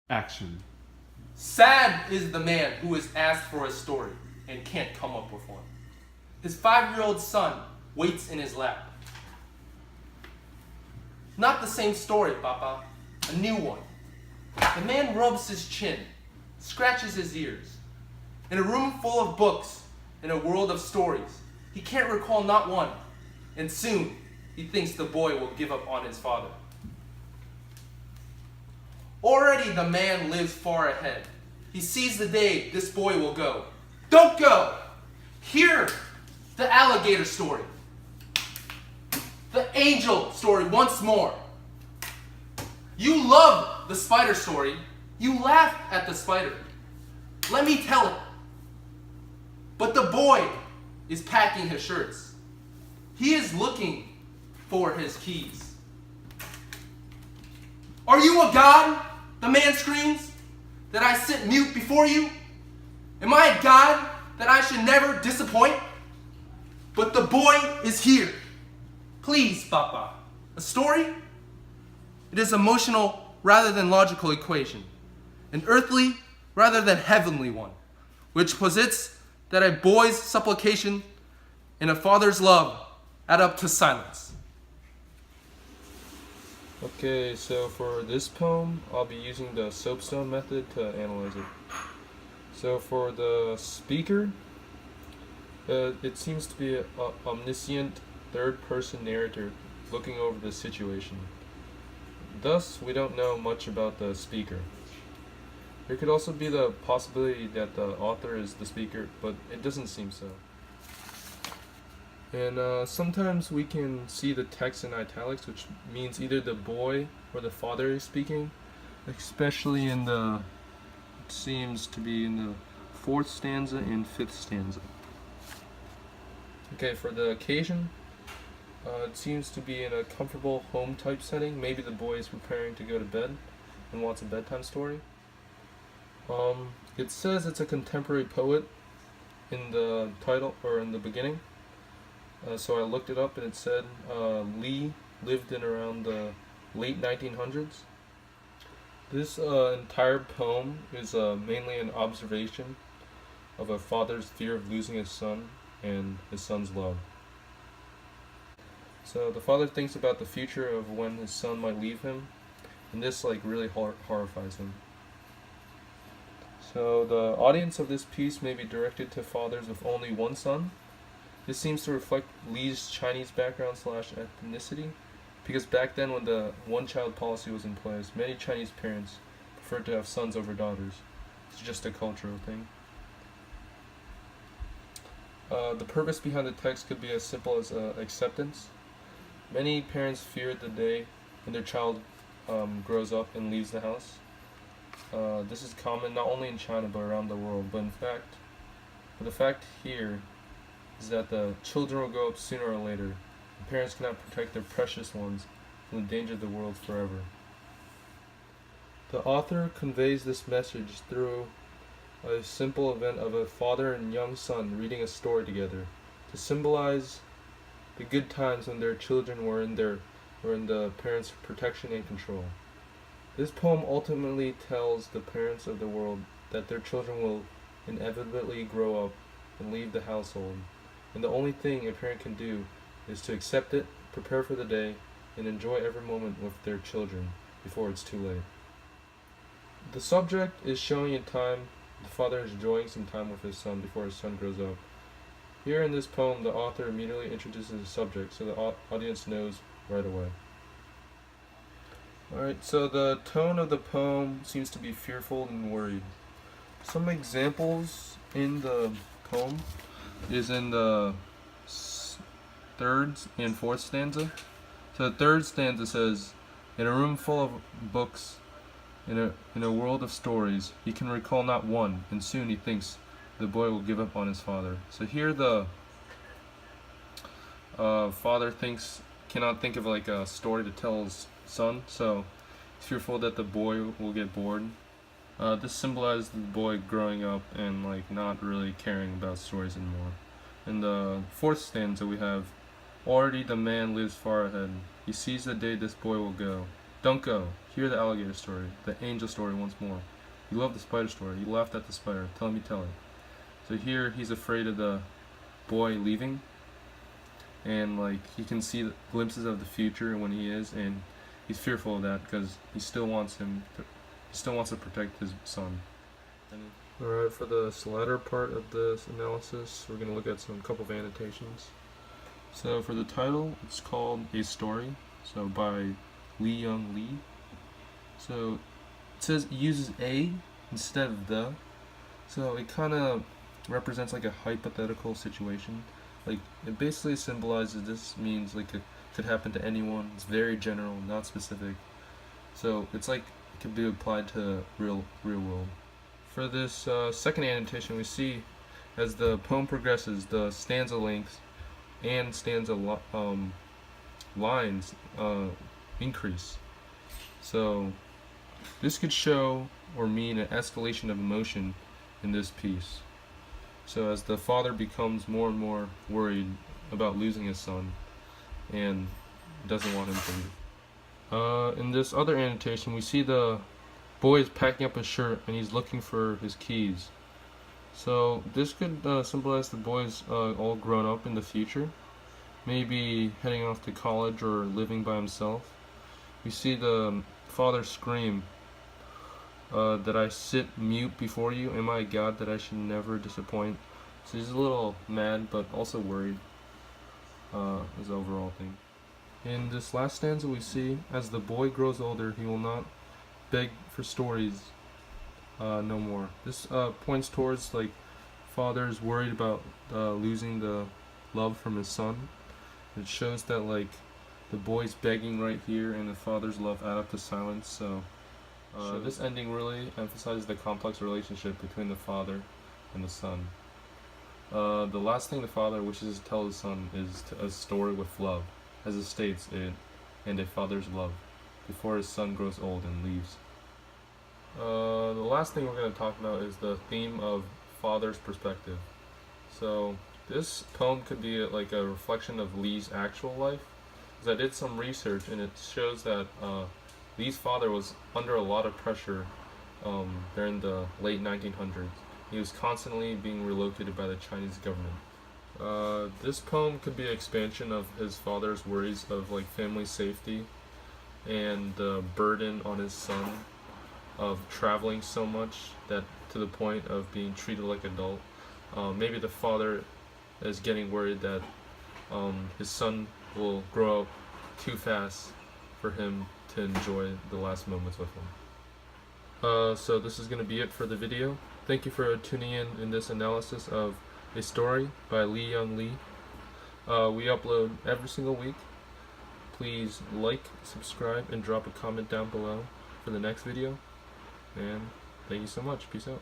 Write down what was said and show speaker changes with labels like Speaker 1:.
Speaker 1: Action.
Speaker 2: Sad is the man who is asked for a story and can't come up with one. His 5-year-old son waits in his lap. Not the same story, Papa. A new one. The man rubs his chin, scratches his ears. In a room full of books, in a world of stories, he can't recall not one. And soon, he thinks the boy will give up on his father. Already the man lives far ahead. He sees the day this boy will go. Don't go! Hear the alligator story. The angel story once more. You love the spider story. You laugh at the spider. Let me tell it. But the boy is packing his shirts. He is looking for his keys. Are you a god? The man screams. That I sit mute before you? Am I a god that I should never disappoint? But the boy is here. Please, Papa. A story? It is emotional rather than logical equation. An earthly rather than heavenly one, which posits that a boy's supplication and a father's love add up to silence.
Speaker 3: Okay, so for this poem, I'll be using the soapstone method to analyze it. So for the speaker, it seems to be an omniscient third-person narrator looking over the situation. Thus, we don't know much about the speaker. There could also be the possibility that the author is the speaker, but it doesn't seem so. And sometimes we can see the text in italics, which means either the boy or the father is speaking, especially in the, it seems to be in the 4th stanza and 5th stanza. Okay, for the occasion, it seems to be in a comfortable home type setting. Maybe the boy is preparing to go to bed and wants a bedtime story. It says it's a contemporary poet in the title, or in the beginning. So I looked it up and it said Lee lived in around the late 1900s. This entire poem is mainly an observation of a father's fear of losing his son and his son's love. So the father thinks about the future of when his son might leave him, and this really horrifies him. So the audience of this piece may be directed to fathers with only one son. This seems to reflect Lee's Chinese background / ethnicity, because back then when the one-child policy was in place, many Chinese parents preferred to have sons over daughters. It's just a cultural thing. The purpose behind the text could be as simple as acceptance. Many parents fear the day when their child grows up and leaves the house. This is common not only in China but around the world. But the fact here is that the children will grow up sooner or later. The parents cannot protect their precious ones from the danger of the world forever. The author conveys this message through a simple event of a father and young son reading a story together to symbolize the good times when their children were in the parents' protection and control. This poem ultimately tells the parents of the world that their children will inevitably grow up and leave the household, and the only thing a parent can do is to accept it, prepare for the day, and enjoy every moment with their children before it's too late. The subject is showing a time the father is enjoying some time with his son before his son grows up. Here in this poem, the author immediately introduces the subject so the audience knows right away. Alright, so the tone of the poem seems to be fearful and worried. Some examples in the poem is in the 3rd and 4th stanza. So the 3rd stanza says, in a room full of books, in a world of stories, he can recall not one, and soon he thinks the boy will give up on his father. So here the father cannot think of a story to tell his son, so he's fearful that the boy will get bored. This symbolizes the boy growing up and not really caring about stories anymore. In the 4th stanza we have, already the man lives far ahead. He sees the day this boy will go. Don't go. Hear the alligator story, the angel story once more. You love the spider story. You laughed at the spider. Tell me, tell it. So here he's afraid of the boy leaving, and like he can see glimpses of the future when he is, and he's fearful of that because he still wants to protect his son. Alright, for the latter part of this analysis, we're going to look at some couple of annotations. So for the title, it's called A Story, so by Young Lee. So it says it uses a instead of the, so it kind of represents like a hypothetical situation. Like it basically symbolizes this means like it could happen to anyone. It's very general, not specific. So it's like it could be applied to real world. For this second annotation, we see as the poem progresses, the stanza length and stanza lines increase. So this could show or mean an escalation of emotion in this piece. So as the father becomes more and more worried about losing his son and doesn't want him to leave. In this other annotation, we see the boy is packing up his shirt and he's looking for his keys. So this could symbolize the boy's all grown up in the future, maybe heading off to college or living by himself. We see the father scream, that I sit mute before you, am I a God that I should never disappoint? So he's a little mad but also worried, as the overall thing. In this last stanza we see, as the boy grows older he will not beg for stories no more. This points towards like father's worried about losing the love from his son. It shows that like the boy's begging right here and the father's love add up to silence. So this ending really emphasizes the complex relationship between the father and the son. The last thing the father wishes to tell his son is a story with love, as it states it, and a father's love, before his son grows old and leaves. The last thing we're going to talk about is the theme of father's perspective. So this poem could be like a reflection of Lee's actual life, because I did some research and it shows that Lee's father was under a lot of pressure during the late 1900s. He was constantly being relocated by the Chinese government. This poem could be an expansion of his father's worries of like family safety and the burden on his son of traveling so much that to the point of being treated like an adult. Maybe the father is getting worried that his son will grow up too fast for him to enjoy the last moments with him. So this is going to be it for the video. Thank you for tuning in this analysis of A Story by Young Lee. We upload every single week. Please like, subscribe, and drop a comment down below for the next video. And thank you so much. Peace out.